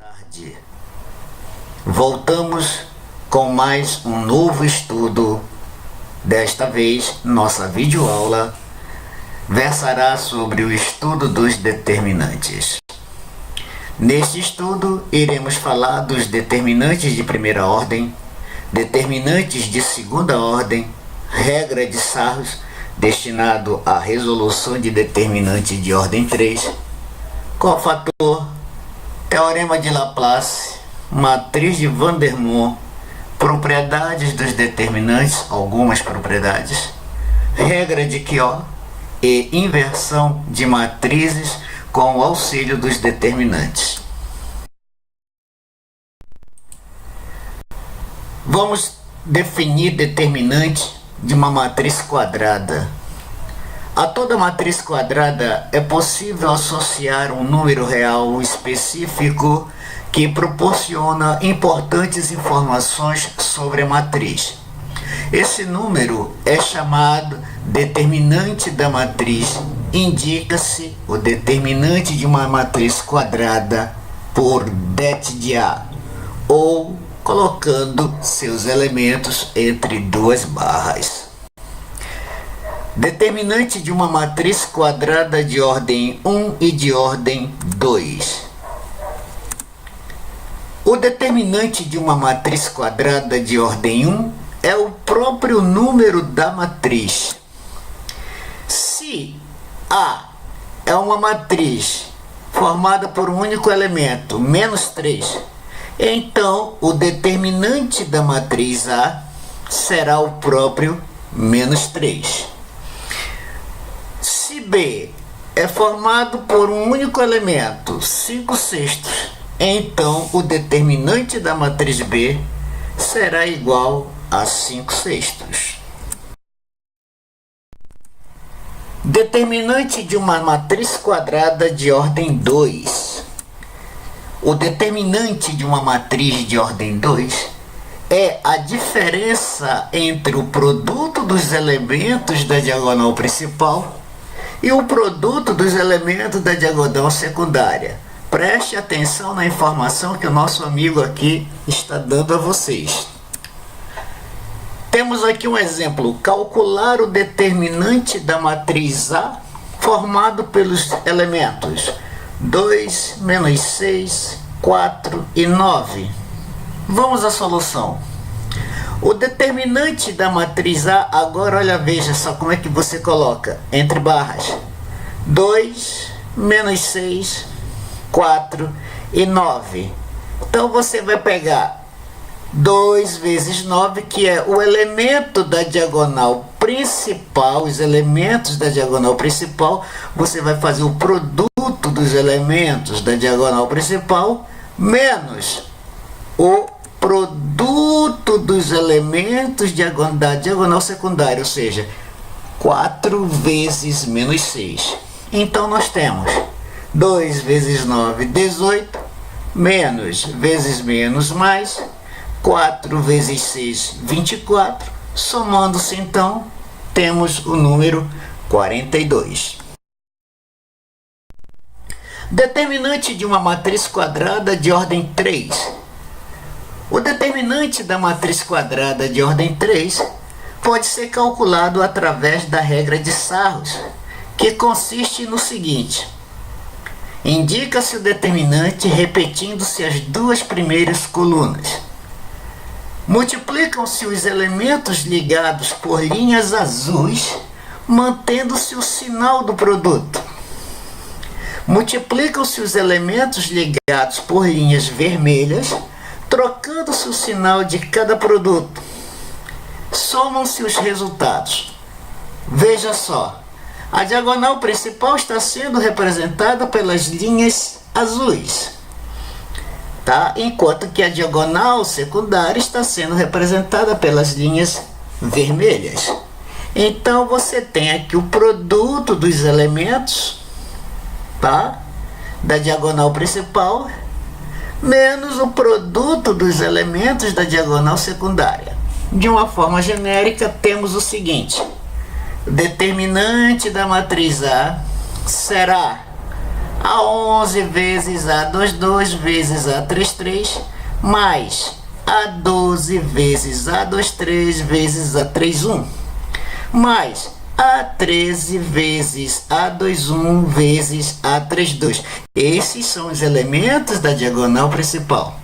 tarde. Voltamos com mais um novo estudo. Desta vez, nossa videoaula versará sobre o estudo dos determinantes. Neste estudo, iremos falar dos determinantes de primeira ordem, determinantes de segunda ordem, regra de Sarros, destinado à resolução de determinantes de ordem 3, cofator, teorema de Laplace, matriz de Vandermonde, propriedades dos determinantes, algumas propriedades, regra de Kio e inversão de matrizes com o auxílio dos determinantes. Vamos definir determinante de uma matriz quadrada. A toda matriz quadrada é possível associar um número real específico que proporciona importantes informações sobre a matriz. Esse número é chamado determinante da matriz. Indica-se o determinante de uma matriz quadrada por det de A, ou colocando seus elementos entre duas barras. Determinante de uma matriz quadrada de ordem 1 e de ordem 2. O determinante de uma matriz quadrada de ordem 1 é o próprio número da matriz. Se A é uma matriz formada por um único elemento, menos 3, então o determinante da matriz A será o próprio menos 3. Se B é formado por um único elemento, 5/6, então o determinante da matriz B será igual a 5/6. Determinante de uma matriz quadrada de ordem 2. O determinante de uma matriz de ordem 2 é a diferença entre o produto dos elementos da diagonal principal e o produto dos elementos da diagonal secundária. Preste atenção na informação que o nosso amigo aqui está dando a vocês. Temos aqui um exemplo: calcular o determinante da matriz A formado pelos elementos 2, menos 6, 4 e 9. Vamos à solução. O determinante da matriz A, agora olha, veja só como é que você coloca, entre barras, 2, menos 6, 4 e 9. Então você vai pegar 2 vezes 9, que é o elemento da diagonal principal, os elementos da diagonal principal. Você vai fazer o produto dos elementos da diagonal principal menos o produto dos elementos da diagonal secundária, ou seja, 4 vezes menos 6. Então nós temos 2 vezes 9, 18, menos vezes menos mais, 4 vezes 6, 24. Somando-se então, temos o número 42. Determinante de uma matriz quadrada de ordem 3. O determinante da matriz quadrada de ordem 3 pode ser calculado através da regra de Sarros, que consiste no seguinte: indica-se o determinante repetindo-se as duas primeiras colunas. Multiplicam-se os elementos ligados por linhas azuis, mantendo-se o sinal do produto. Multiplicam-se os elementos ligados por linhas vermelhas, trocando-se o sinal de cada produto. Somam-se os resultados. Veja só, a diagonal principal está sendo representada pelas linhas azuis, tá? Enquanto que a diagonal secundária está sendo representada pelas linhas vermelhas. Então você tem aqui o produto dos elementos, tá, da diagonal principal menos o produto dos elementos da diagonal secundária. De uma forma genérica, temos o seguinte: o determinante da matriz A será A11 vezes A22 vezes A33 mais A12 vezes A23 vezes A31 mais A13 vezes A21 vezes A32. Esses são os elementos da diagonal principal.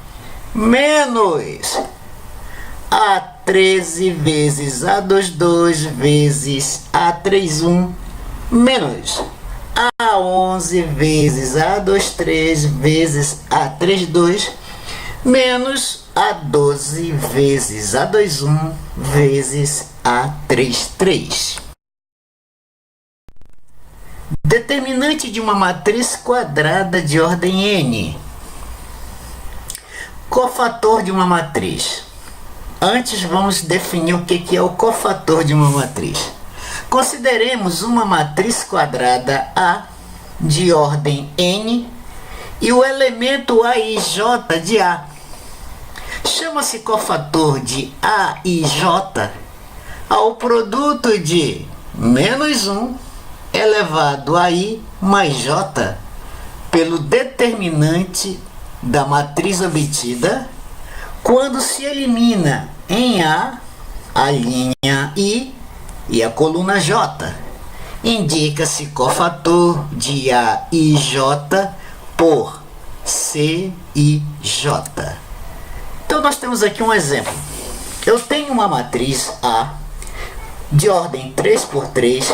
Menos A13 vezes A22 vezes A31 menos A11 vezes A23 vezes A32 menos A12 vezes A21 vezes A33. Determinante de uma matriz quadrada de ordem n. Cofator de uma matriz. Antes vamos definir o que é o cofator de uma matriz. Consideremos uma matriz quadrada A de ordem n e o elemento A e J de A. Chama-se cofator de A e J ao produto de menos 1 elevado a I mais J pelo determinante da matriz obtida quando se elimina em A linha I e a coluna J. Indica-se cofator de A e J por C e J. Então nós temos aqui um exemplo. Eu tenho uma matriz A de ordem 3 por 3,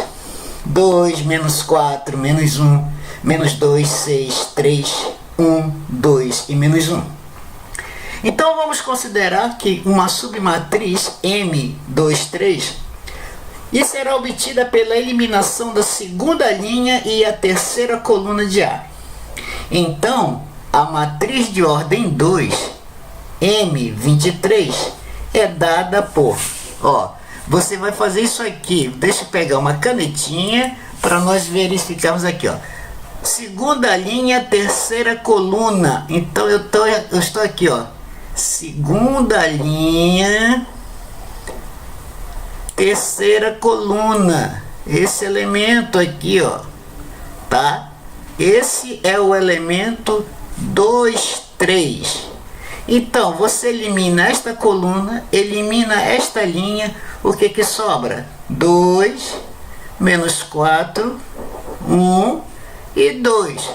2, menos 4, menos 1, menos 2, 6, 3, 1, 2 e menos 1. Então vamos considerar que uma submatriz M23 e será obtida pela eliminação da segunda linha e a terceira coluna de A. Então, a matriz de ordem 2, M23, é dada por... você vai fazer isso aqui. Deixa eu pegar uma canetinha para nós verificarmos aqui. Segunda linha, terceira coluna. Então, eu estou aqui, segunda linha... terceira coluna, esse elemento aqui, tá? Esse é o elemento 2, 3. Então, você elimina esta coluna, elimina esta linha, o que sobra? 2, menos 4, 1 e 2.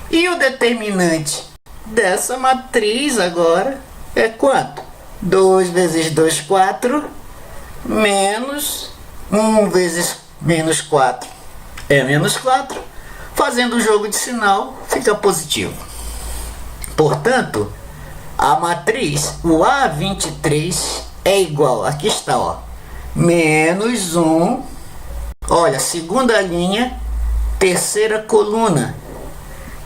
E o determinante dessa matriz agora é quanto? 2 vezes 2, 4... menos 1 vezes menos 4 é menos 4. Fazendo o jogo de sinal, fica positivo. Portanto, a matriz, o A23 é igual, aqui está, menos 1, olha, segunda linha, terceira coluna,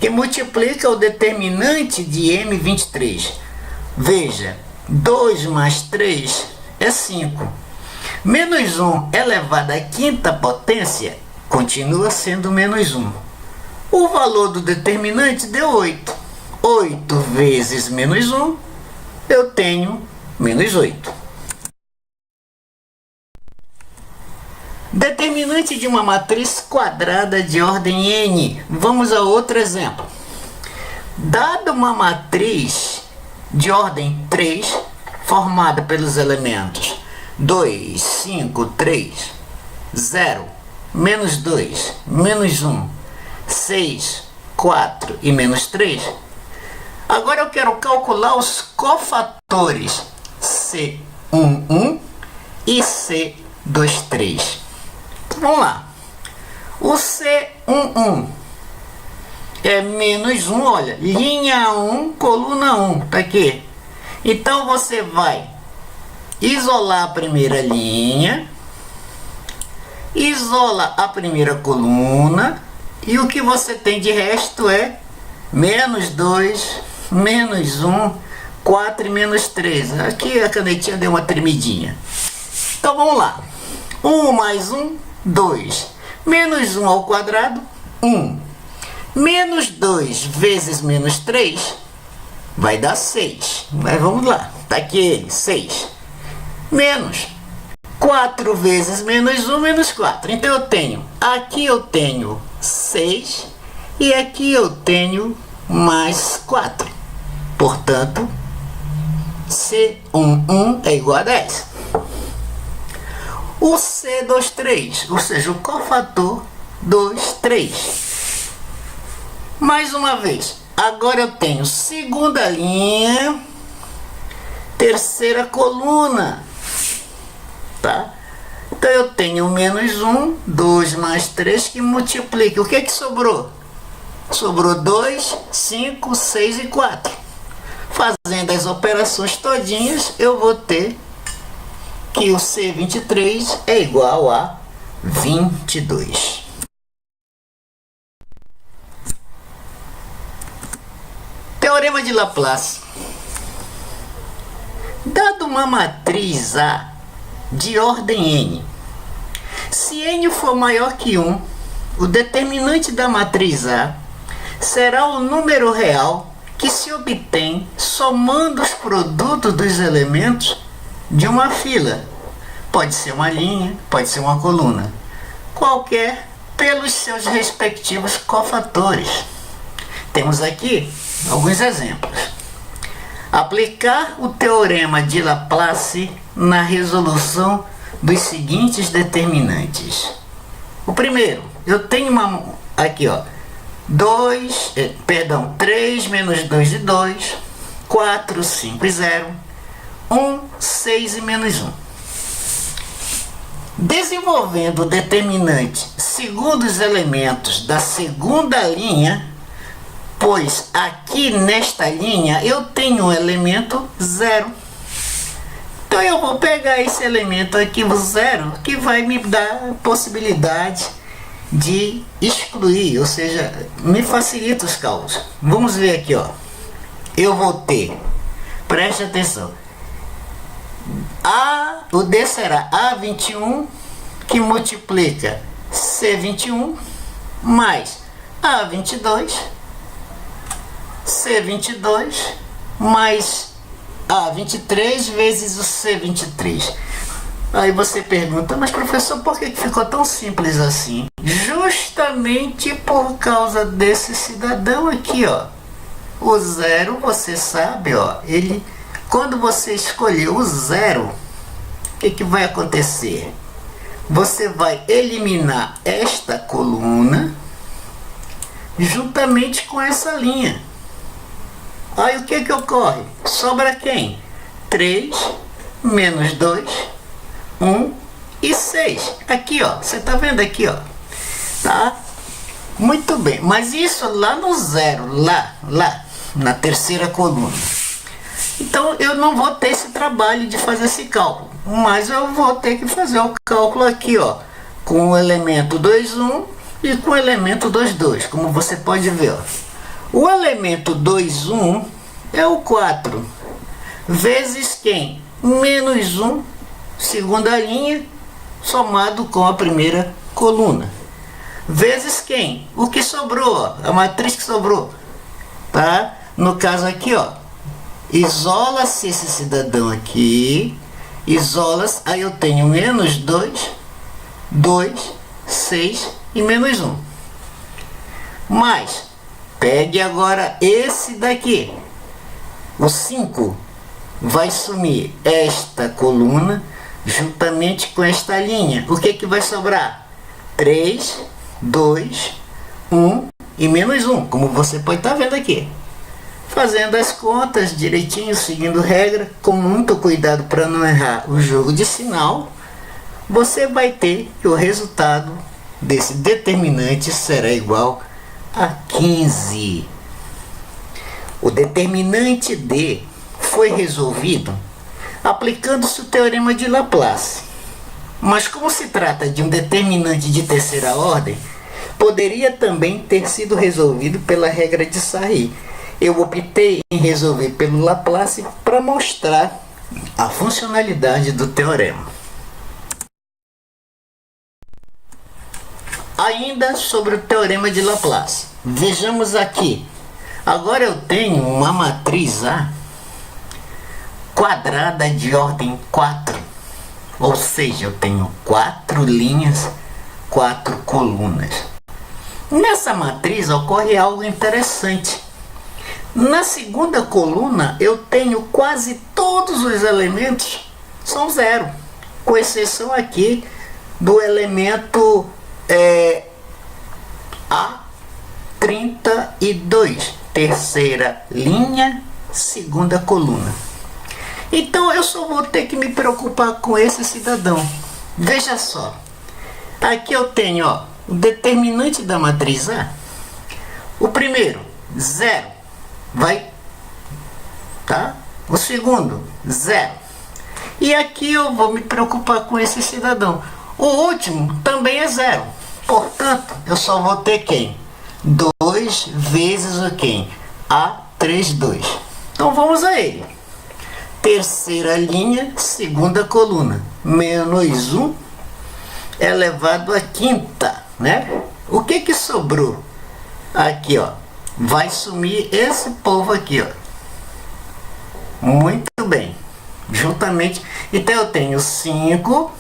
que multiplica o determinante de M23. Veja, 2 mais 3 é 5. Menos 1 elevado à quinta potência continua sendo menos 1. O valor do determinante deu 8. 8 vezes menos 1, eu tenho menos 8. Determinante de uma matriz quadrada de ordem n. Vamos a outro exemplo. Dada uma matriz de ordem 3, formada pelos elementos 2, 5, 3, 0, menos 2, menos 1, 6, 4 e menos 3. Agora eu quero calcular os cofatores C11 e C23. Então, vamos lá. O C11 é menos 1, olha, linha 1, coluna 1, tá aqui. Então você vai isolar a primeira linha, isola a primeira coluna, e o que você tem de resto é menos 2, menos 1, 4 e menos 3. Aqui a canetinha deu uma tremidinha. Então vamos lá. 1 mais 1, 2. Menos 1 ao quadrado, 1. Menos 2 vezes menos 3 vai dar 6. Mas vamos lá. Tá aqui ele, 6. Menos 4 vezes menos 1, menos 4. Então eu tenho, aqui eu tenho 6 E aqui eu tenho mais 4. Portanto, C11 é igual a 10. O C23, ou seja, o cofator 23. Mais uma vez, agora eu tenho segunda linha, terceira coluna, tá? Então eu tenho menos 1, 2 mais 3 que multiplica. O que é que sobrou? Sobrou 2, 5, 6 e 4. Fazendo as operações todinhas, eu vou ter que o C23 é igual a 22. Teorema de Laplace. Dado uma matriz A de ordem n, se n for maior que 1, o determinante da matriz A será o número real que se obtém somando os produtos dos elementos de uma fila. Pode ser uma linha, pode ser uma coluna, qualquer pelos seus respectivos cofatores. Temos aqui alguns exemplos. Aplicar o teorema de Laplace na resolução dos seguintes determinantes. O primeiro, eu tenho aqui, 3 menos 2 e 2, 4, 5 e 0, 1, 6 e menos 1. Desenvolvendo o determinante segundo os elementos da segunda linha, pois aqui nesta linha eu tenho um elemento 0. Então eu vou pegar esse elemento aqui, o 0, que vai me dar a possibilidade de excluir, ou seja, me facilita os cálculos. Vamos ver aqui, eu vou ter, preste atenção, o D será A21, que multiplica C21, mais A22, C22, mais A23 vezes o C23. Aí você pergunta, mas professor, por que ficou tão simples assim? Justamente por causa desse cidadão aqui, O 0, você sabe, ele, quando você escolher o 0, o que vai acontecer? Você vai eliminar esta coluna juntamente com essa linha. Aí o que ocorre? Sobra quem? 3 menos 2, 1 e 6. Aqui, você está vendo aqui, tá? Muito bem, mas isso lá no 0, lá na terceira coluna. Então eu não vou ter esse trabalho de fazer esse cálculo, mas eu vou ter que fazer o cálculo aqui, com o elemento 2, 1 e com o elemento 2, 2, como você pode ver, O elemento 2, 1 é o 4, vezes quem? Menos 1, segunda linha, somado com a primeira coluna. Vezes quem? O que sobrou, a matriz que sobrou. Tá? No caso aqui, isola-se esse cidadão aqui, isola-se, aí eu tenho menos 2, 2, 6 e menos 1. Mas, pegue agora esse daqui, o 5, vai sumir esta coluna juntamente com esta linha. O que vai sobrar? 3, 2, 1 e menos 1, como você pode estar vendo aqui. Fazendo as contas direitinho, seguindo regra, com muito cuidado para não errar o jogo de sinal, você vai ter que o resultado desse determinante será igual a 15. O determinante D foi resolvido aplicando-se o teorema de Laplace. Mas como se trata de um determinante de terceira ordem, poderia também ter sido resolvido pela regra de Sarry. Eu optei em resolver pelo Laplace para mostrar a funcionalidade do teorema. Ainda sobre o teorema de Laplace. Vejamos aqui. Agora eu tenho uma matriz A quadrada de ordem 4. Ou seja, eu tenho 4 linhas, 4 colunas. Nessa matriz ocorre algo interessante. Na segunda coluna eu tenho quase todos os elementos são zero, com exceção aqui do elemento A32, terceira linha, segunda coluna. Então eu só vou ter que me preocupar com esse cidadão. Veja só, aqui eu tenho o determinante da matriz A. O primeiro, 0, vai, tá? O segundo, 0. E aqui eu vou me preocupar com esse cidadão. O último também é 0. Portanto, eu só vou ter quem? 2 vezes o quem? A32. Então vamos a ele. Terceira linha, segunda coluna. Menos 1 elevado à quinta, né? O que sobrou? Aqui, ó. Vai sumir esse povo aqui, ó. Muito bem. Juntamente. Então eu tenho 5,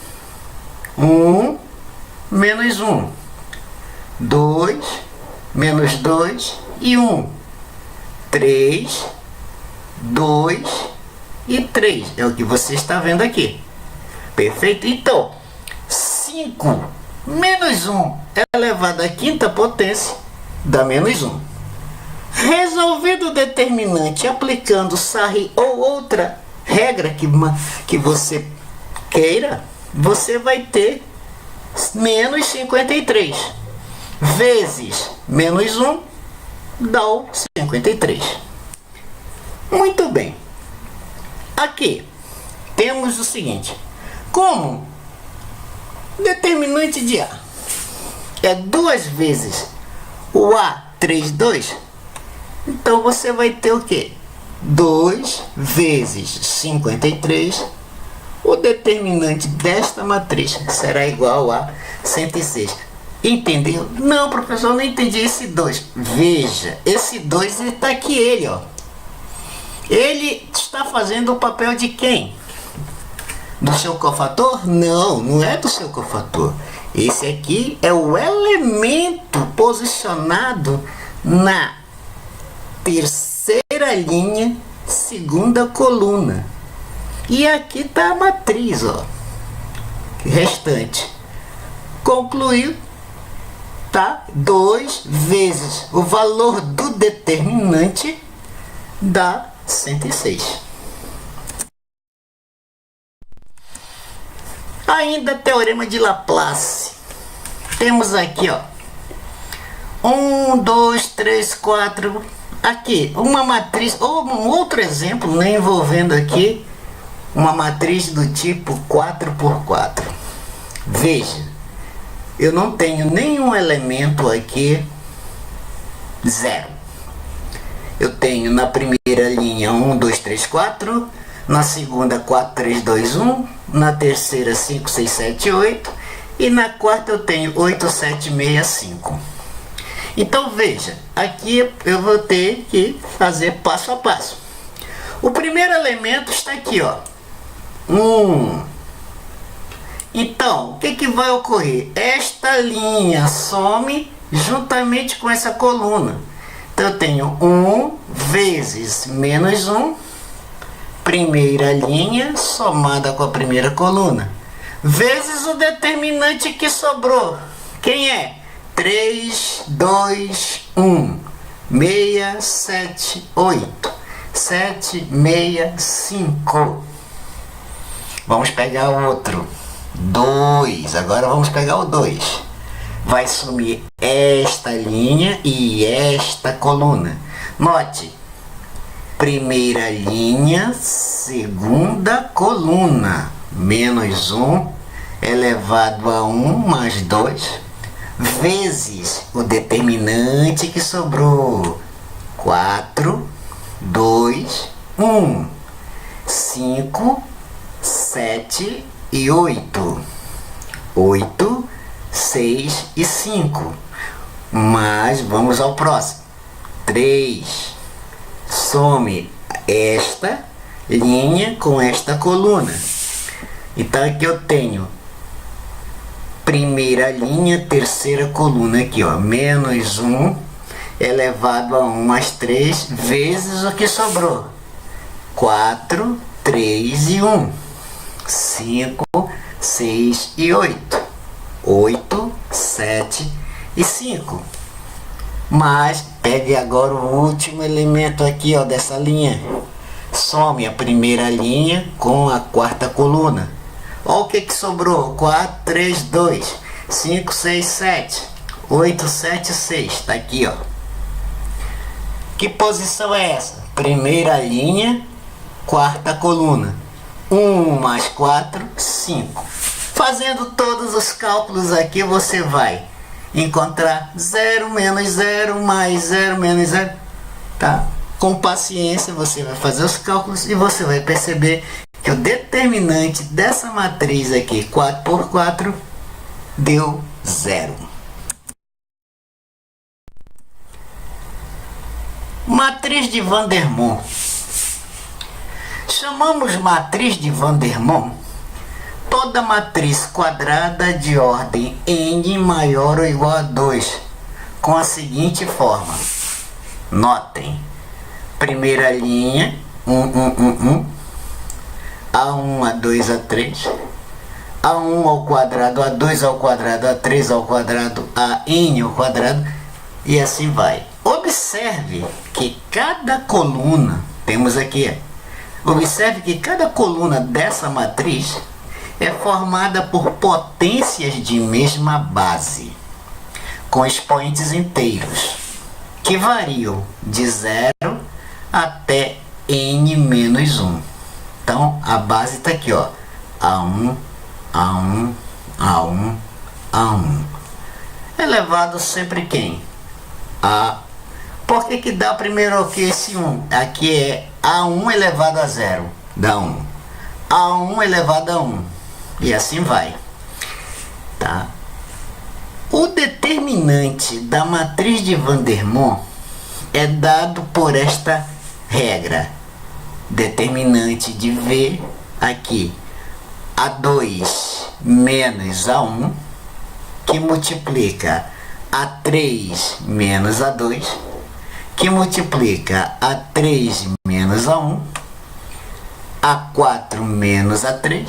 1, menos 1. 2, menos 2 e 1. 3, 2 e 3. É o que você está vendo aqui. Perfeito? Então, 5 menos 1 elevado à quinta potência dá menos 1. Resolvido o determinante aplicando Sarri ou outra regra que você queira, você vai ter menos 53 vezes menos 1 dá o 53. Muito bem. Aqui temos o seguinte: como determinante de A é 2 vezes o A32, então você vai ter o quê? 2 vezes 53, o determinante desta matriz será igual a 106. Entendeu? Não, professor, eu não entendi esse 2. Veja, esse 2 está aqui, ele, ó. Ele está fazendo o papel de quem? Do seu cofator? Não, não é do seu cofator. Esse aqui é o elemento posicionado na terceira linha, segunda coluna. E aqui está a matriz, ó. Restante. Concluiu, tá? 2 vezes o valor do determinante dá 106. Ainda teorema de Laplace. Temos aqui, ó, 1, 2, 3, 4. Aqui, uma matriz, ou um outro exemplo, né, envolvendo aqui uma matriz do tipo 4×4. Veja, eu não tenho nenhum elemento aqui zero. Eu tenho na primeira linha 1, 2, 3, 4, na segunda 4, 3, 2, 1, na terceira 5, 6, 7, 8 e na quarta eu tenho 8, 7, 6, 5. Então veja, aqui eu vou ter que fazer passo a passo. O primeiro elemento está aqui, ó, 1. Então, o que vai ocorrer? Esta linha some juntamente com essa coluna. Então eu tenho 1 vezes menos 1, primeira linha somada com a primeira coluna, vezes o determinante que sobrou. Quem é? 3, 2, 1, 6, 7, 8, 7, 6, 5. Vamos pegar o outro. 2. Agora vamos pegar o 2. Vai sumir esta linha e esta coluna. Note, primeira linha, segunda coluna, menos 1 elevado a 1 mais 2, vezes o determinante que sobrou, 4, 2, 1, 5, 7 e 8, 8, 6 e 5, mas vamos ao próximo, 3, some esta linha com esta coluna. Então aqui eu tenho primeira linha, terceira coluna aqui, ó, menos 1 elevado a 1 mais 3 vezes o que sobrou. 4, 3 e 1. 5, 6 e 8. 8, 7 e 5. Mas pegue agora o último elemento aqui, ó, dessa linha. Some a primeira linha com a quarta coluna. Olha o que sobrou. 4, 3, 2, 5, 6, 7, 8, 7, 6. Tá aqui, ó. Que posição é essa? Primeira linha, quarta coluna. 1 mais 4, 5. Fazendo todos os cálculos aqui, você vai encontrar 0 menos 0 mais 0 menos 0. Tá? Com paciência você vai fazer os cálculos e você vai perceber que o determinante dessa matriz aqui, 4 por 4, deu 0. Matriz de Vandermonde. Chamamos matriz de Vandermonde toda matriz quadrada de ordem n maior ou igual a 2, com a seguinte forma. Notem, primeira linha, 1, 1, 1, 1, A1, A2, A3, A1 ao quadrado, A2 ao quadrado, A3 ao quadrado, AN ao quadrado, e assim vai. Observe que cada coluna, temos aqui, observe que cada coluna dessa matriz é formada por potências de mesma base, com expoentes inteiros, que variam de 0 até n menos 1. Então, a base está aqui, ó, A1, A1, A1, A1. Elevado sempre quem? A. Por que dá primeiro aqui esse 1? Aqui é A1 elevado a 0, dá 1. A1 elevado a 1. E assim vai. Tá? O determinante da matriz de Vandermonde é dado por esta regra. Determinante de V aqui, A2 menos A1, que multiplica A3 menos A2, que multiplica A3 menos A1, A4 menos A3,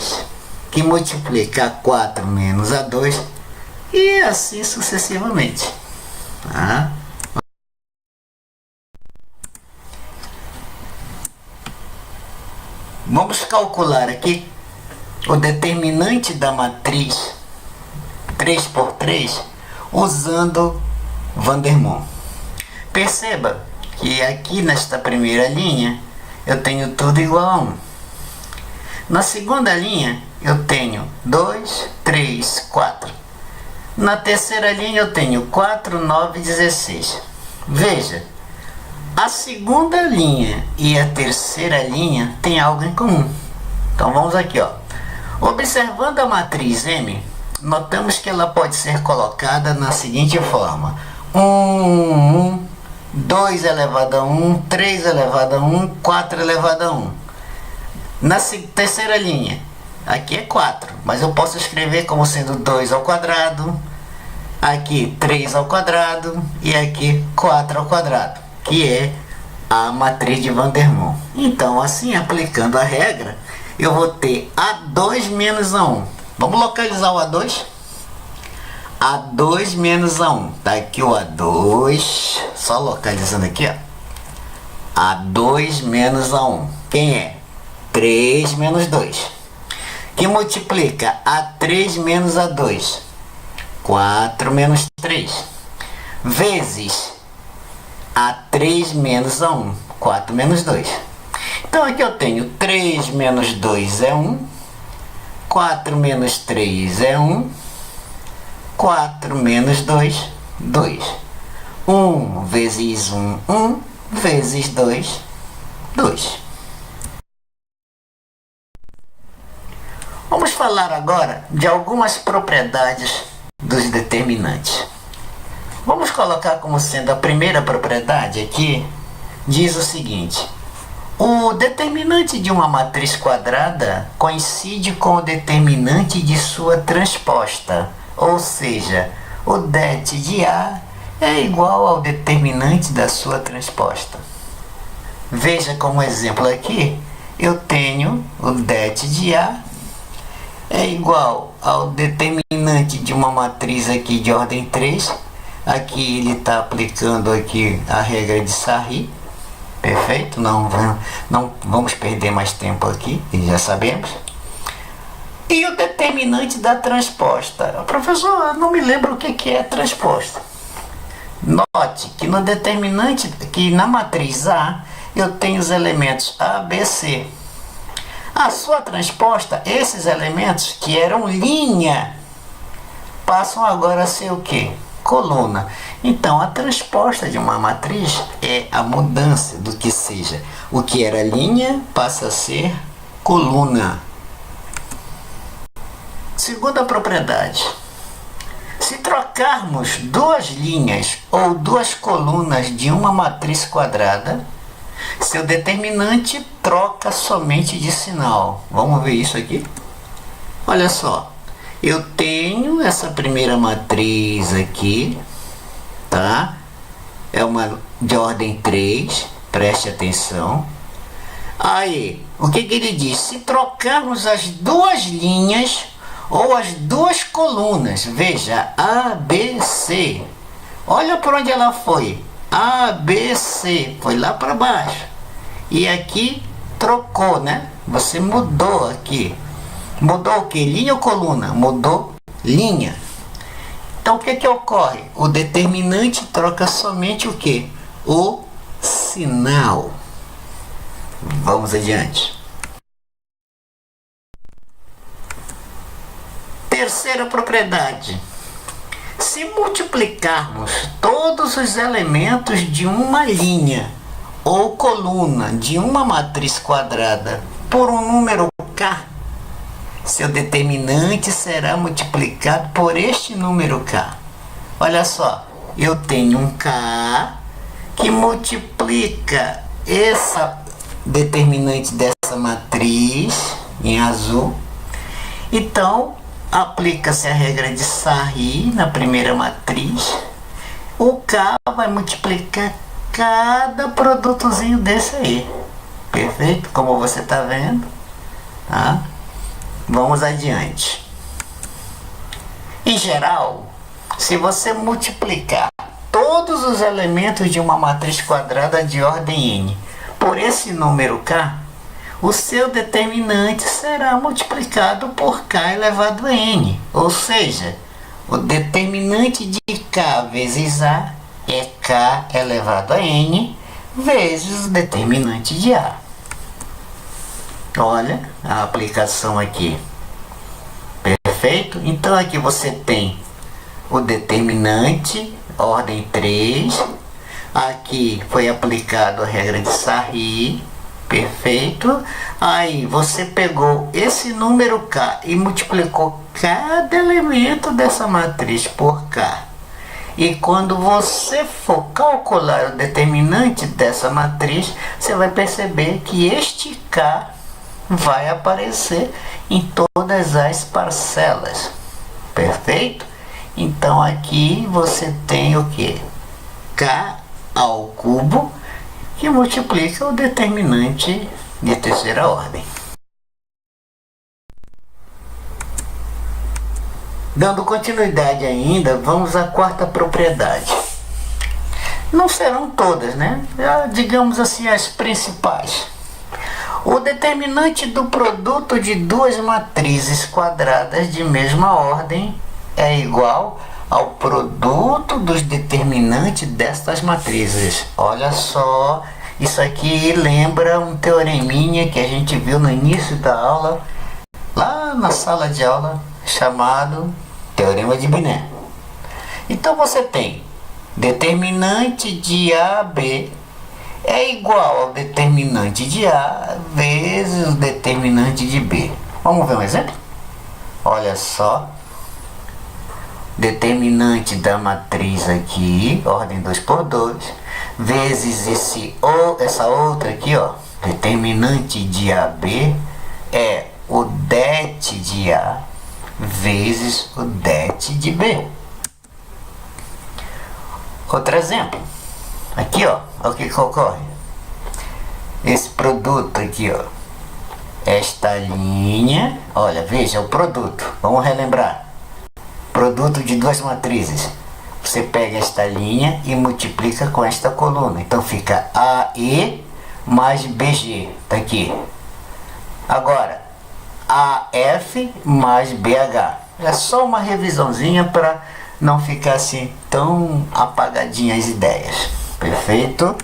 que multiplica A4 menos A2, e assim sucessivamente. Tá? Vamos calcular aqui o determinante da matriz 3 por 3 usando Vandermonde. Perceba que aqui nesta primeira linha eu tenho tudo igual a 1. Na segunda linha eu tenho 2, 3, 4. Na terceira linha eu tenho 4, 9, 16. Veja, a segunda linha e a terceira linha tem algo em comum. Então vamos aqui, ó. Observando a matriz M, notamos que ela pode ser colocada na seguinte forma: 1, 1, 2 elevado a 1, 3 elevado a 1, 4 elevado a 1. Na terceira linha, aqui é 4, mas eu posso escrever como sendo 2 ao quadrado, aqui 3 ao quadrado e aqui 4 ao quadrado, que é a matriz de Vandermonde. Então, assim, aplicando a regra, eu vou ter A2 menos A1. Vamos localizar o A2? A2 menos A1. Tá aqui o A2, só localizando aqui, ó. A2 menos A1. Quem é? 3 menos 2. Que multiplica A3 menos A2. 4 menos 3. Vezes A3 menos A1. 4 menos 2. Então aqui eu tenho 3 menos 2 é 1. 4 menos 3 é 1. 4 menos 2, 2. 1 vezes 1, 1. Vezes 2, 2. Vamos falar agora de algumas propriedades dos determinantes. Vamos colocar como sendo a primeira propriedade aqui, diz o seguinte: o determinante de uma matriz quadrada coincide com o determinante de sua transposta, ou seja, o det de A é igual ao determinante da sua transposta. Veja como exemplo aqui, eu tenho o det de A é igual ao determinante de uma matriz aqui de ordem 3. Aqui ele está aplicando aqui a regra de Sarri. Perfeito? Não vamos perder mais tempo aqui, já sabemos. E o determinante da transposta. Professor, eu não me lembro o que é transposta. Note que no determinante, que na matriz A, eu tenho os elementos A, B, C. A sua transposta, esses elementos que eram linha, passam agora a ser o quê? Coluna. Então, a transposta de uma matriz é a mudança do que seja. O que era linha passa a ser coluna. Segunda propriedade. Se trocarmos duas linhas ou duas colunas de uma matriz quadrada, seu determinante troca somente de sinal. Vamos ver isso aqui? Olha só. Eu tenho essa primeira matriz aqui, tá? É uma de ordem 3, preste atenção. Aí, o que ele diz? Se trocarmos as duas linhas ou as duas colunas, veja, A, B, C. Olha por onde ela foi. A, B, C, foi lá para baixo. E aqui trocou, né? Você mudou aqui. Mudou o que? Linha ou coluna? Mudou linha. Então o que ocorre? O determinante troca somente o que? O sinal. Vamos adiante. Terceira propriedade. Se multiplicarmos todos os elementos de uma linha ou coluna de uma matriz quadrada por um número k, seu determinante será multiplicado por este número k. Olha só, eu tenho um k que multiplica essa determinante dessa matriz em azul. Então, aplica-se a regra de Sarri na primeira matriz. O k vai multiplicar cada produtozinho desse aí. Perfeito? Como você está vendo. Tá? Vamos adiante. Em geral, se você multiplicar todos os elementos de uma matriz quadrada de ordem n por esse número k, o seu determinante será multiplicado por k elevado a n. Ou seja, o determinante de k vezes a é k elevado a n vezes o determinante de a. Olha a aplicação aqui. Perfeito? Então aqui você tem o determinante, ordem 3. Aqui foi aplicado a regra de Sarri. Perfeito? Aí você pegou esse número k e multiplicou cada elemento dessa matriz por k. E quando você for calcular o determinante dessa matriz, você vai perceber que este k vai aparecer em todas as parcelas. Perfeito? Então aqui você tem o que? K ao cubo, que multiplica o determinante de terceira ordem. Dando continuidade ainda, vamos à quarta propriedade. Não serão todas, né? Digamos assim, as principais. O determinante do produto de duas matrizes quadradas de mesma ordem é igual ao produto dos determinantes destas matrizes. Olha só, isso aqui lembra um teoreminha que a gente viu no início da aula, lá na sala de aula, chamado Teorema de Binet. Então você tem determinante de AB é igual ao determinante de A vezes o determinante de B. Vamos ver um exemplo? Olha só. Determinante da matriz aqui, ordem 2 por 2, vezes essa outra aqui, ó. Determinante de AB é o det de A vezes o det de B. Outro exemplo. Aqui, ó, olha o que ocorre. Esse produto aqui, ó. Esta linha, olha, veja, o produto. Vamos relembrar. Produto de duas matrizes. Você pega esta linha e multiplica com esta coluna. Então fica AE mais BG. Tá aqui. Agora, AF mais BH. É só uma revisãozinha para não ficar assim tão apagadinha as ideias. Perfeito?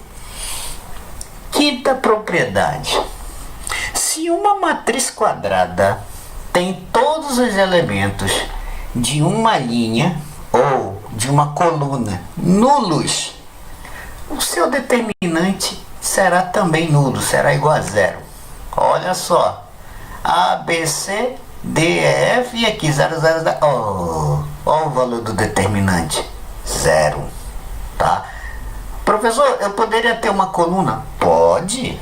Quinta propriedade. Se uma matriz quadrada tem todos os elementos de uma linha ou de uma coluna nulos, o seu determinante será também nulo, será igual a zero. Olha só. A, B, C, D, E, F e aqui 0, 0, 0. Olha o valor do determinante. Zero. Tá? Professor, eu poderia ter uma coluna? Pode.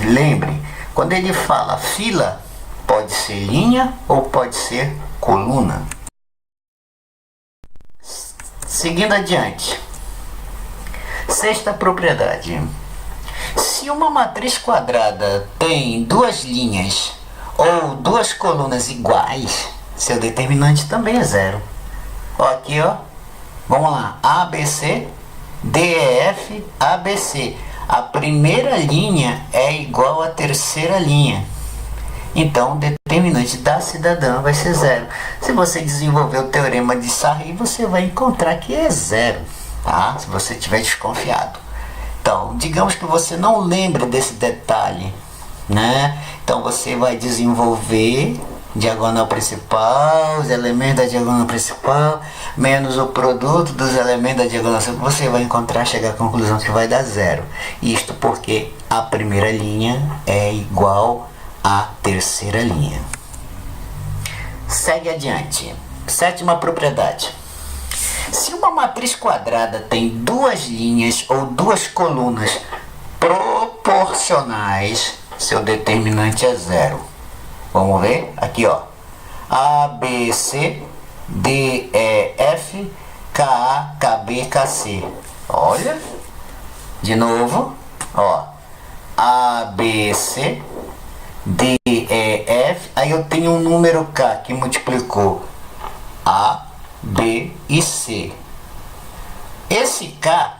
Lembre, quando ele fala fila, pode ser linha ou pode ser coluna. Seguindo adiante. Sexta propriedade. Se uma matriz quadrada tem duas linhas ou duas colunas iguais, seu determinante também é zero. Ó, aqui, ó. Vamos lá. ABC, DEF, ABC. A primeira linha é igual à terceira linha. Então, o determinante da cidadã vai ser zero. Se você desenvolver o teorema de Sarri, você vai encontrar que é zero, tá? Se você estiver desconfiado. Então, digamos que você não lembra desse detalhe, né? Então, você vai desenvolver diagonal principal, os elementos da diagonal principal, menos o produto dos elementos da diagonal principal. Você vai encontrar, chegar à conclusão que vai dar zero. Isto porque a primeira linha é igual à terceira linha. Segue adiante. Sétima propriedade. Se uma matriz quadrada tem duas linhas ou duas colunas proporcionais, seu determinante é zero. Vamos ver? Aqui, ó. A, B, C, D, E, F, K, A, K, B, K, C. Olha. De novo. Ó. A, B, C, D, E, F. Aí eu tenho um número K que multiplicou A, B e C. Esse K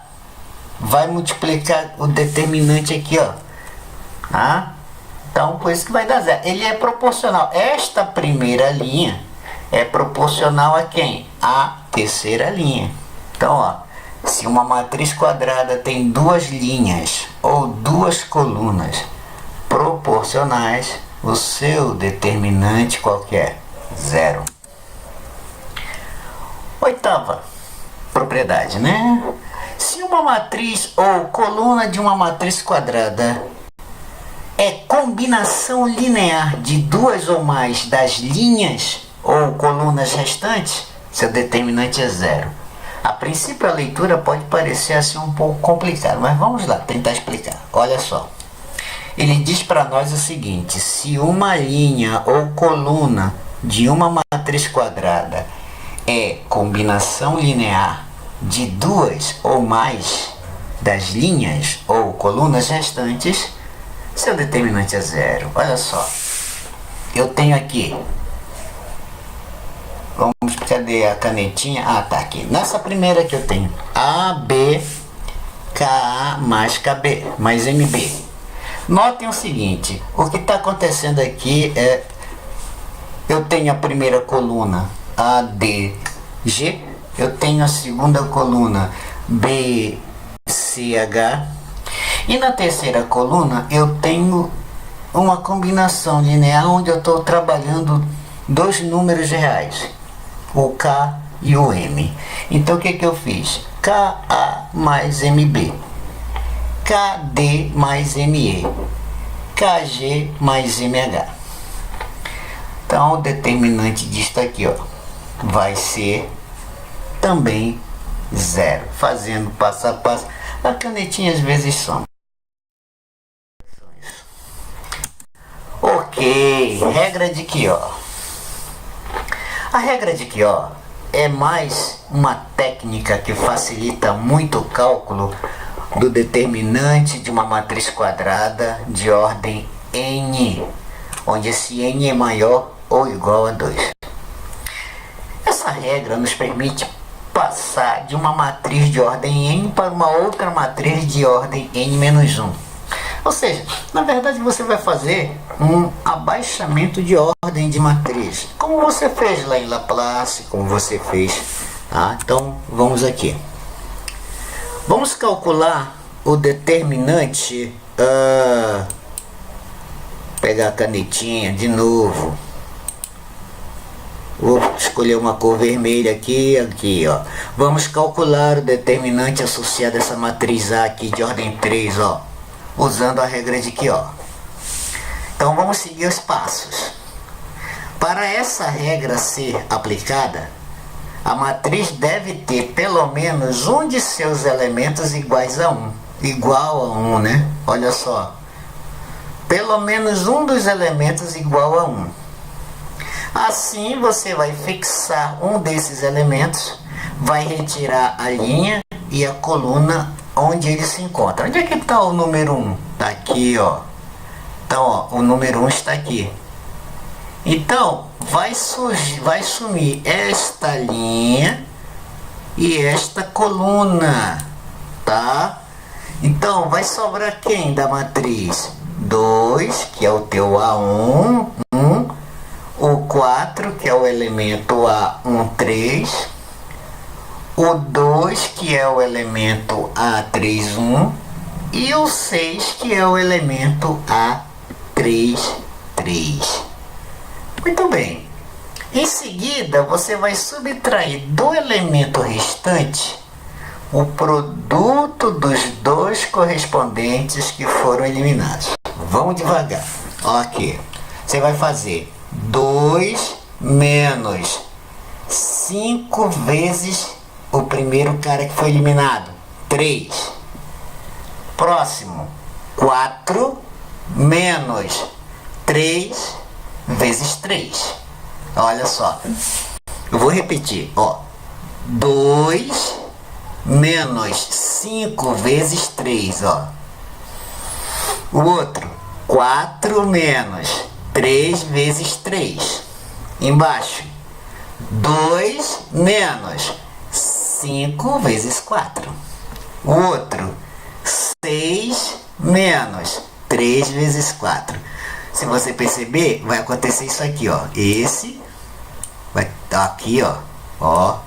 vai multiplicar o determinante aqui, ó. Ah, então por isso que vai dar zero. Ele é proporcional. Esta primeira linha é proporcional a quem? A terceira linha. Então, ó, se uma matriz quadrada tem duas linhas ou duas colunas proporcionais, o seu determinante qualquer? Zero. Oitava propriedade, né? Se uma matriz ou coluna de uma matriz quadrada é combinação linear de duas ou mais das linhas ou colunas restantes, seu determinante é zero. A princípio a leitura pode parecer assim um pouco complicado, mas vamos lá tentar explicar. Olha só. Ele diz para nós o seguinte: se uma linha ou coluna de uma matriz quadrada é combinação linear de duas ou mais das linhas ou colunas restantes, seu determinante é zero. Olha só, eu tenho aqui, vamos, cadê a canetinha? Ah, tá aqui. Nessa primeira que eu tenho A, B, K, A mais KB, mais MB. Notem o seguinte, o que está acontecendo aqui é, eu tenho a primeira coluna ADG, eu tenho a segunda coluna BCH e na terceira coluna eu tenho uma combinação linear onde eu estou trabalhando dois números reais, o K e o M. Então o que eu fiz? KA mais MB, KD mais ME, KG mais MH. Então o determinante disto aqui, ó, vai ser também zero. Fazendo passo a passo, a canetinha às vezes some. Ok, regra de que, ó, A regra de Kio é mais uma técnica que facilita muito o cálculo do determinante de uma matriz quadrada de ordem n, onde esse n é maior ou igual a 2. Essa regra nos permite passar de uma matriz de ordem n para uma outra matriz de ordem n-1. Ou seja, na verdade você vai fazer um abaixamento de ordem de matriz, como você fez lá em Laplace, como você fez. Tá? Então vamos aqui. Vamos calcular o determinante. Pegar a canetinha de novo. Vou escolher uma cor vermelha aqui, ó. Vamos calcular o determinante associado a essa matriz A aqui de ordem 3, ó, usando a regra de Kio. Então vamos seguir os passos. Para essa regra ser aplicada, a matriz deve ter pelo menos um de seus elementos iguais a 1. Igual a 1, né? Olha só. Pelo menos um dos elementos igual a 1. Assim você vai fixar um desses elementos, vai retirar a linha e a coluna onde ele se encontra. Onde é que está o número 1? Está aqui, ó. Então, ó, o número 1 está aqui. Então, vai sumir esta linha e esta coluna, tá? Então, vai sobrar quem da matriz? 2, que é o teu A1, 1. O 4, que é o elemento A13. O 2, que é o elemento A31. E o 6, que é o elemento A33. Muito bem. Em seguida, você vai subtrair do elemento restante o produto dos dois correspondentes que foram eliminados. Vamos devagar. Ó, aqui. Você vai fazer 2 menos 5 vezes o primeiro cara que foi eliminado. 3. Próximo. 4 menos 3 vezes 3. Olha só. Eu vou repetir. Ó. 2 menos 5 vezes 3. Ó. O outro. 4 menos 3 vezes 3. Embaixo. 2 menos 5 vezes 4. O outro. 6 menos 3 vezes 4. Se você perceber, vai acontecer isso aqui, ó. Esse vai estar aqui, ó. Ó.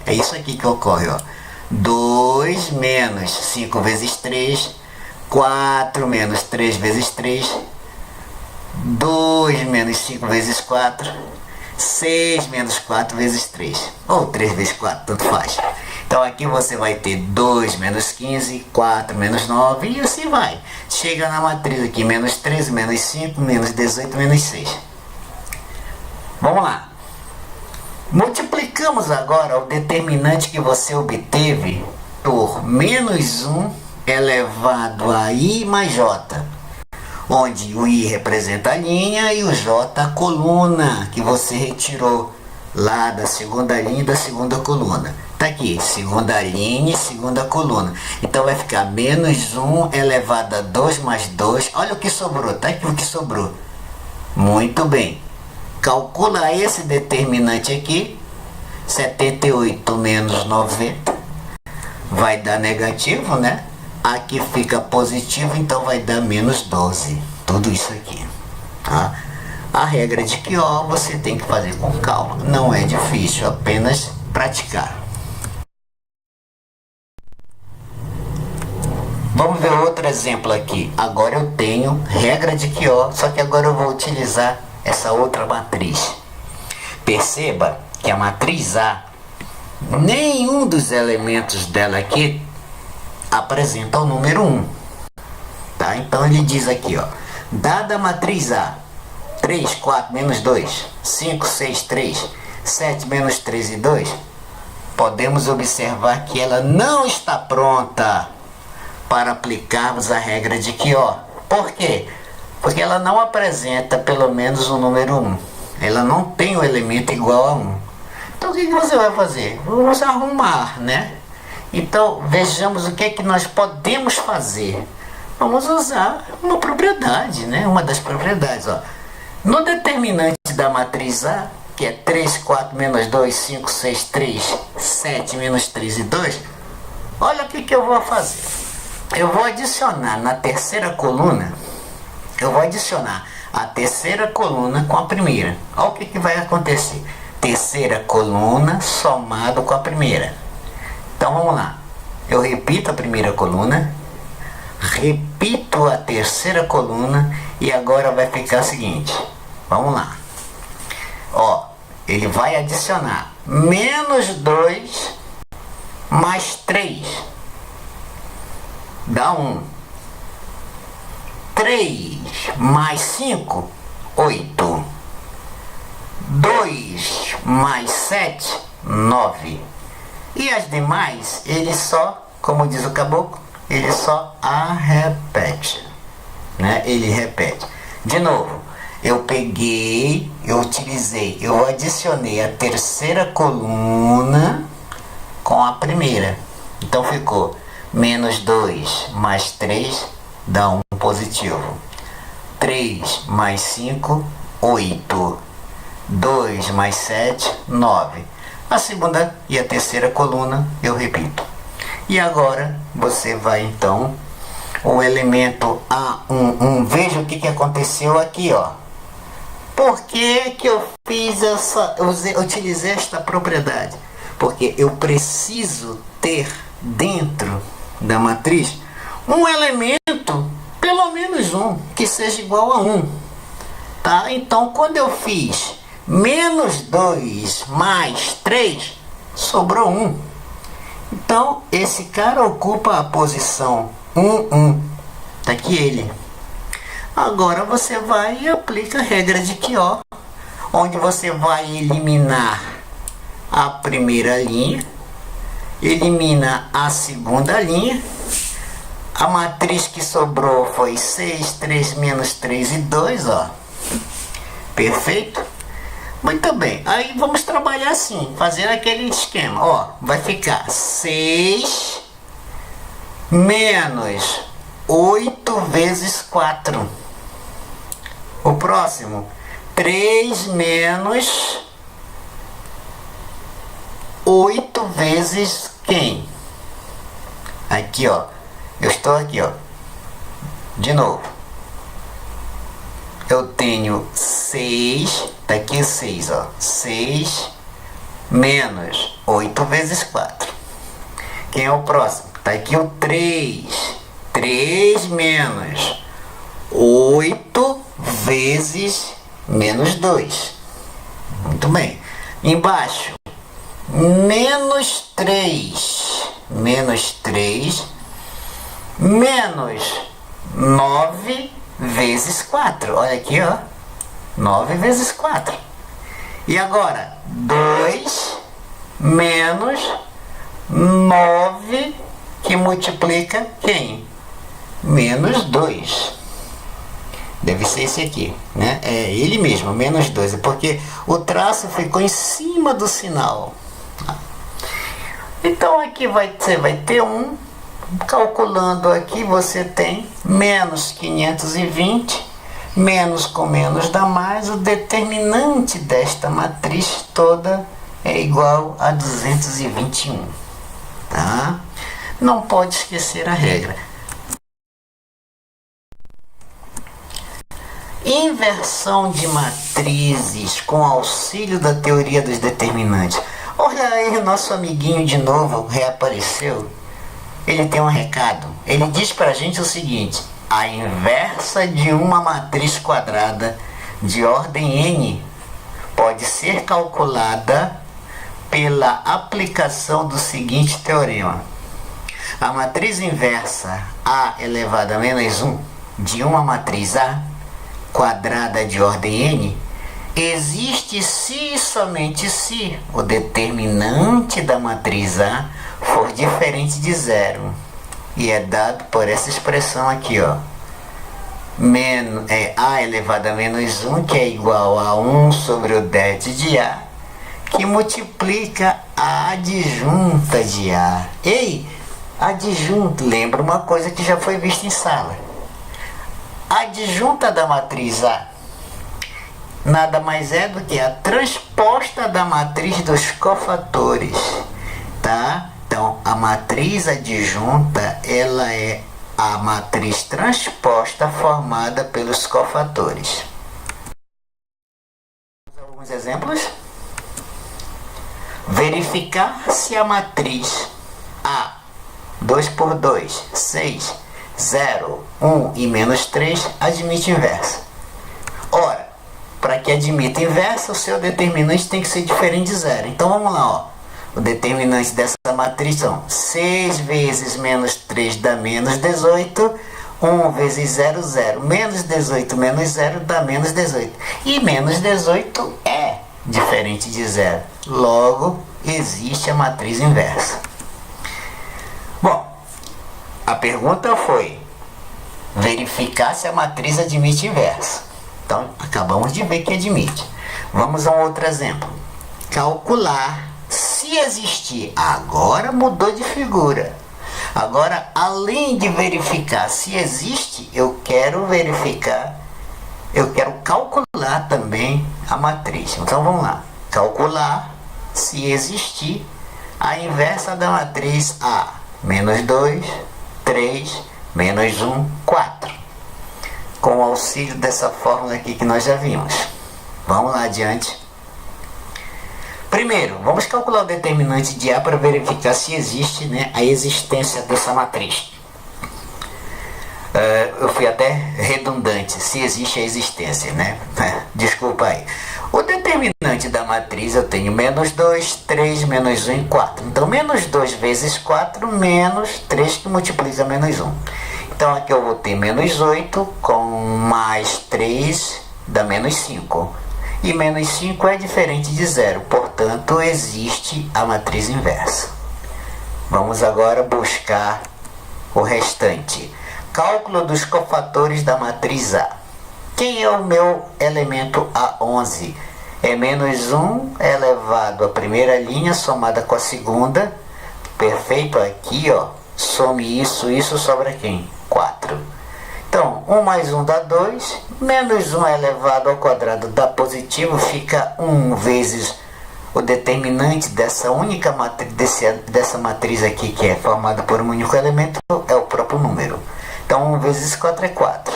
É isso aqui que ocorre, ó. 2 menos 5 vezes 3. 4 menos 3 vezes 3. 2 menos 5 vezes 4. 6 menos 4 vezes 3. Ou 3 vezes 4, tanto faz. Então aqui você vai ter 2 menos 15, 4 menos 9 e assim vai. Chega na matriz aqui, menos 13, menos 5, menos 18, menos 6. Vamos lá. Multiplicamos agora o determinante que você obteve por menos 1 elevado a I mais J. Onde o I representa a linha e o J a coluna que você retirou lá da segunda linha e da segunda coluna. Tá aqui, segunda linha e segunda coluna. Então vai ficar menos 1 elevado a 2 mais 2. Olha o que sobrou, tá aqui o que sobrou. Muito bem. Calcula esse determinante aqui. 78 menos 90. Vai dar negativo, né? Aqui fica positivo, então vai dar menos 12. Tudo isso aqui, tá? A regra de Kio você tem que fazer com calma. Não é difícil, apenas praticar. Vamos ver outro exemplo aqui. Agora eu tenho regra de Kio, só que agora eu vou utilizar essa outra matriz. Perceba que a matriz A, nenhum dos elementos dela aqui apresenta o número 1. Tá? Então ele diz aqui, ó. Dada a matriz A, 3, 4, menos 2, 5, 6, 3, 7, menos 3 e 2, podemos observar que ela não está pronta para aplicarmos a regra de Kio. Por quê? Porque ela não apresenta pelo menos o número 1. ela não tem o elemento igual a 1. Então o que você vai fazer? Vamos arrumar, né? Então vejamos o que é que nós podemos fazer. Vamos usar uma propriedade, né? Uma das propriedades, ó. No determinante da matriz A, que é 3, 4, menos 2, 5, 6, 3, 7, menos 3 e 2, olha o que eu vou fazer. Eu vou adicionar na terceira coluna, eu vou adicionar a terceira coluna com a primeira. Olha o que vai acontecer. Terceira coluna somado com a primeira. Então vamos lá. Eu repito a primeira coluna, repito a terceira coluna e agora vai ficar o seguinte. Vamos lá. Ó, ele vai adicionar menos 2 mais 3 dá 1. 3 mais 5, 8. 2 mais 7, 9. E as demais, ele só, como diz o caboclo, ele só repete, né? Ele repete. De novo, eu adicionei a terceira coluna com a primeira. Então ficou menos 2 mais 3 dá 1 positivo. 3 mais 5, 8. 2 mais 7, 9. A segunda e a terceira coluna eu repito. E agora você vai então, o elemento A11, veja o que aconteceu aqui, ó. Por que eu utilizei esta propriedade? Porque eu preciso ter dentro da matriz um elemento, pelo menos um, que seja igual a 1. Tá? Então quando eu fiz menos 2 mais 3, sobrou 1. Então esse cara ocupa a posição 1, 1. Tá aqui ele. Agora você vai e aplica a regra de Kyo, onde você vai eliminar a primeira linha, elimina a segunda linha. A matriz que sobrou foi 6, 3, menos 3 e 2, ó. Perfeito? Muito bem, aí vamos trabalhar assim, fazer aquele esquema, ó, vai ficar 6 menos 8 vezes 4. O próximo, 3 menos 8 vezes quem? Aqui, ó, eu estou aqui, ó, de novo. Eu tenho 6, tá aqui 6, ó. 6 menos 8 vezes 4. Quem é o próximo? Tá aqui o 3. 3 menos 8 vezes menos 2. Muito bem. Embaixo, menos 3. Menos 3 menos 9 vezes 4. Olha aqui, ó. 9 vezes 4. E agora, 2 menos 9, que multiplica quem? Menos 2. Deve ser esse aqui, né? É ele mesmo, menos 2. Porque o traço ficou em cima do sinal. Então aqui você vai ter 1. Calculando aqui você tem menos 520, menos com menos dá mais, o determinante desta matriz toda é igual a 221, tá? Não pode esquecer a regra. Inversão de matrizes com auxílio da teoria dos determinantes. Olha aí, nosso amiguinho de novo reapareceu. Ele tem um recado. Ele diz pra gente o seguinte: a inversa de uma matriz quadrada de ordem n pode ser calculada pela aplicação do seguinte teorema. A matriz inversa A elevado a menos 1 de uma matriz A quadrada de ordem n existe se e somente se o determinante da matriz A for diferente de 0, e é dado por essa expressão aqui, ó. A elevado a menos 1, que é igual a 1 sobre o det de A, que multiplica a adjunta de A. Ei, adjunta, lembra uma coisa que já foi vista em sala. A adjunta da matriz A nada mais é do que a transposta da matriz dos cofatores, tá? Então, a matriz adjunta, ela é a matriz transposta formada pelos cofatores. Alguns exemplos. Verificar se a matriz A, 2 por 2, 6, 0, 1 e menos 3 admite inversa. Ora, para que admita inversa, o seu determinante tem que ser diferente de zero. Então vamos lá, ó. O determinante dessa matriz são 6 vezes menos 3 dá menos 18, 1 vezes 0, 0. Menos 18 menos 0 dá menos 18. E menos 18 é diferente de zero. Logo, existe a matriz inversa. Bom, a pergunta foi verificar se a matriz admite inversa. Então, acabamos de ver que admite. Vamos a um outro exemplo. Calcular se existir. Agora mudou de figura. Agora, além de verificar se existe, eu quero calcular também a matriz. Então, vamos lá. Calcular se existir a inversa da matriz A. Menos 2, 3, menos 1, 4. Com o auxílio dessa fórmula aqui que nós já vimos. Vamos lá adiante. Primeiro, vamos calcular o determinante de A para verificar se existe, né, a existência dessa matriz. Eu fui até redundante, se existe a existência, né? Desculpa aí. O determinante da matriz eu tenho menos 2, 3, menos 1 e 4. Então, menos 2 vezes 4, menos 3 que multiplica menos 1. Então, aqui eu vou ter menos 8 com mais 3 dá menos 5. E menos 5 é diferente de zero, portanto, existe a matriz inversa. Vamos agora buscar o restante. Cálculo dos cofatores da matriz A. Quem é o meu elemento A11? É menos 1 elevado à primeira linha somada com a segunda. Perfeito, aqui, ó. Some isso sobra quem? 4. Então, 1 mais 1 dá 2. Menos 1 elevado ao quadrado dá positivo. Fica 1 vezes o determinante dessa única matriz, dessa matriz aqui, que é formada por um único elemento, é o próprio número. Então, 1 vezes 4 é 4.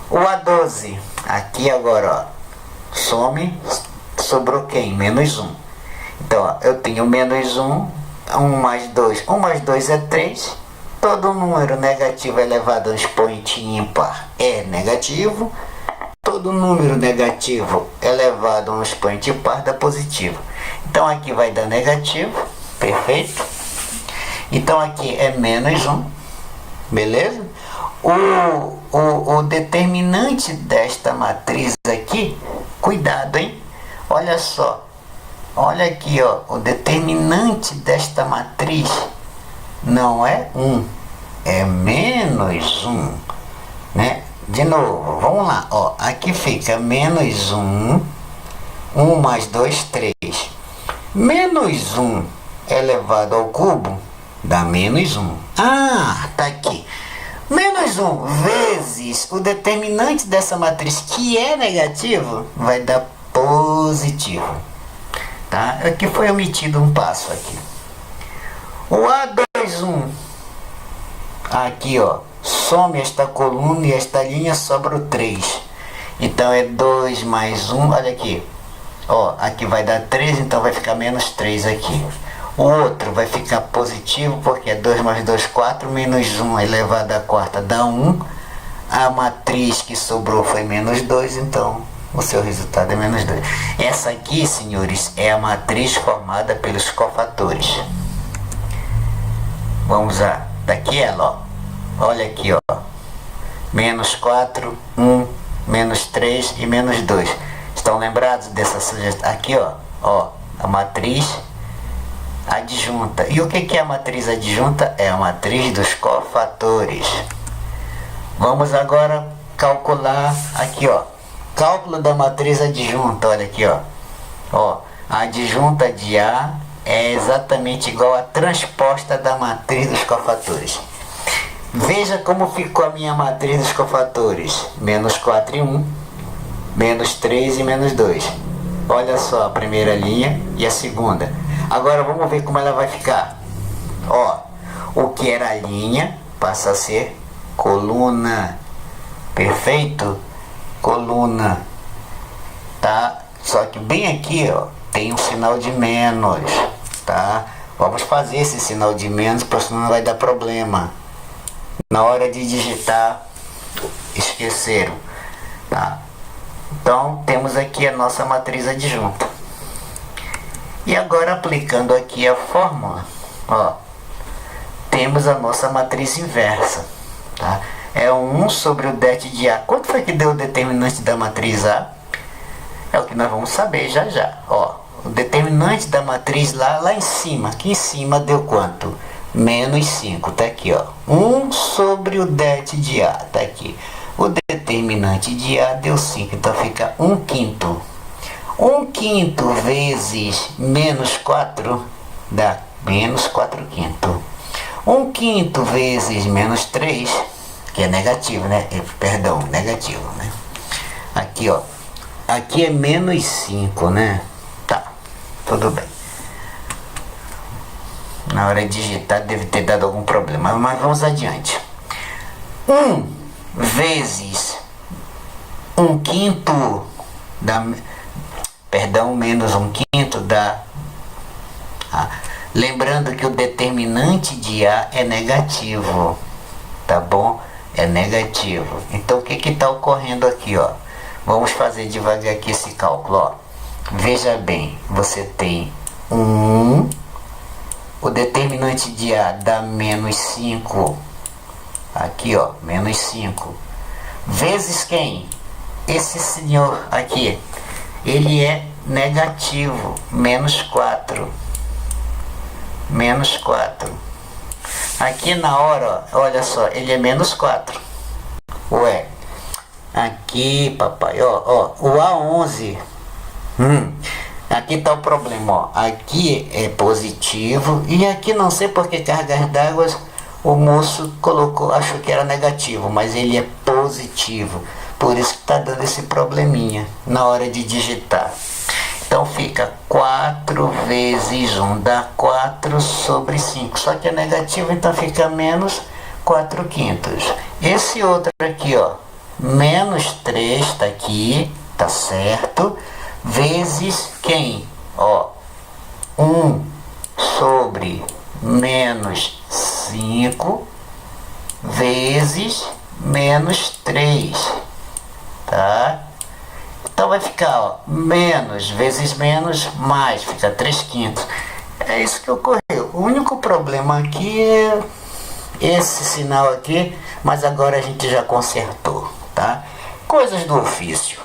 O A12, aqui agora, ó, some, sobrou quem? Menos 1. Então, ó, eu tenho menos 1, 1 mais 2. 1 mais 2 é 3. Todo número negativo elevado a um expoente ímpar é negativo. Todo número negativo elevado a um expoente par dá positivo. Então, aqui vai dar negativo. Perfeito? Então, aqui é menos 1. Beleza? O determinante desta matriz aqui, cuidado, hein? Olha só. Olha aqui, ó. O determinante desta matriz não é 1, é menos 1, né? De novo, vamos lá, ó. Aqui fica menos 1, 1 mais 2, 3. Menos 1 elevado ao cubo dá menos 1. Ah, tá aqui. Menos 1 vezes o determinante dessa matriz, que é negativo, vai dar positivo. Tá? Aqui foi omitido um passo aqui. O A21, aqui, ó, some esta coluna e esta linha, sobra o 3. Então é 2 mais 1, olha aqui. Ó, aqui vai dar 3, então vai ficar menos 3 aqui. O outro vai ficar positivo, porque é 2 mais 2, 4, menos 1 elevado à quarta dá 1. A matriz que sobrou foi menos 2, então o seu resultado é menos 2. Essa aqui, senhores, é a matriz formada pelos cofatores. Vamos lá, daqui ela, ó. Olha aqui, ó. Menos 4, 1, menos 3 e menos 2. Estão lembrados dessa sugestão? Aqui, ó. Ó, a matriz adjunta. E o que é a matriz adjunta? É a matriz dos cofatores. Vamos agora calcular aqui, ó. Cálculo da matriz adjunta, olha aqui, ó. Ó, a adjunta de A é exatamente igual à transposta da matriz dos cofatores. Veja como ficou a minha matriz dos cofatores. Menos 4 e 1, menos 3 e menos 2. Olha só a primeira linha e a segunda. Agora vamos ver como ela vai ficar. Ó, o que era linha passa a ser coluna. Perfeito? Coluna. Tá? Só que bem aqui, ó, tem um sinal de menos. Tá? Vamos fazer esse sinal de menos, porque senão não vai dar problema. Na hora de digitar, esqueceram. Tá? Então, temos aqui a nossa matriz adjunta. E agora, aplicando aqui a fórmula, ó, temos a nossa matriz inversa. Tá? É 1 sobre o det de A. Quanto foi que deu o determinante da matriz A? É o que nós vamos saber já já. Ó, o determinante da matriz lá em cima. Aqui em cima deu quanto? Menos 5. Tá aqui, ó. 1 sobre o det de A. Tá aqui. O determinante de A deu 5. Então fica 1/5. 1/5 vezes menos 4 dá menos 4/5. 1/5 vezes menos 3, que é negativo, né? Perdão, negativo, né? Aqui, ó. Aqui é menos 5, né? Tá, tudo bem. Na hora de digitar deve ter dado algum problema, mas vamos adiante. 1 vezes 1/5 dá... Perdão, menos 1/5 dá... Lembrando que o determinante de A é negativo, tá bom? É negativo. Então o que está ocorrendo aqui, ó? Vamos fazer devagar aqui esse cálculo, ó. Veja bem, você tem 1, o determinante de A dá menos 5, aqui, ó, menos 5, vezes quem? Esse senhor aqui, ele é negativo, menos 4. Menos 4. Aqui na hora, ó, olha só, ele é menos 4. Ué, aqui, papai, ó, o A11. Aqui tá o problema, ó. Aqui é positivo e aqui não sei por que cargas d'água o moço colocou, achou que era negativo, mas ele é positivo. Por isso que tá dando esse probleminha na hora de digitar. Então fica 4 vezes 1 dá 4 sobre 5. Só que é negativo, então fica menos 4/5. Esse outro aqui, ó, menos 3 está aqui, tá certo? Vezes quem? Ó, 1 sobre menos 5 vezes menos 3. Tá? Então vai ficar, ó, menos vezes menos, mais, fica 3/5. É isso que ocorreu. O único problema aqui é esse sinal aqui, mas agora a gente já consertou, tá? Coisas do ofício.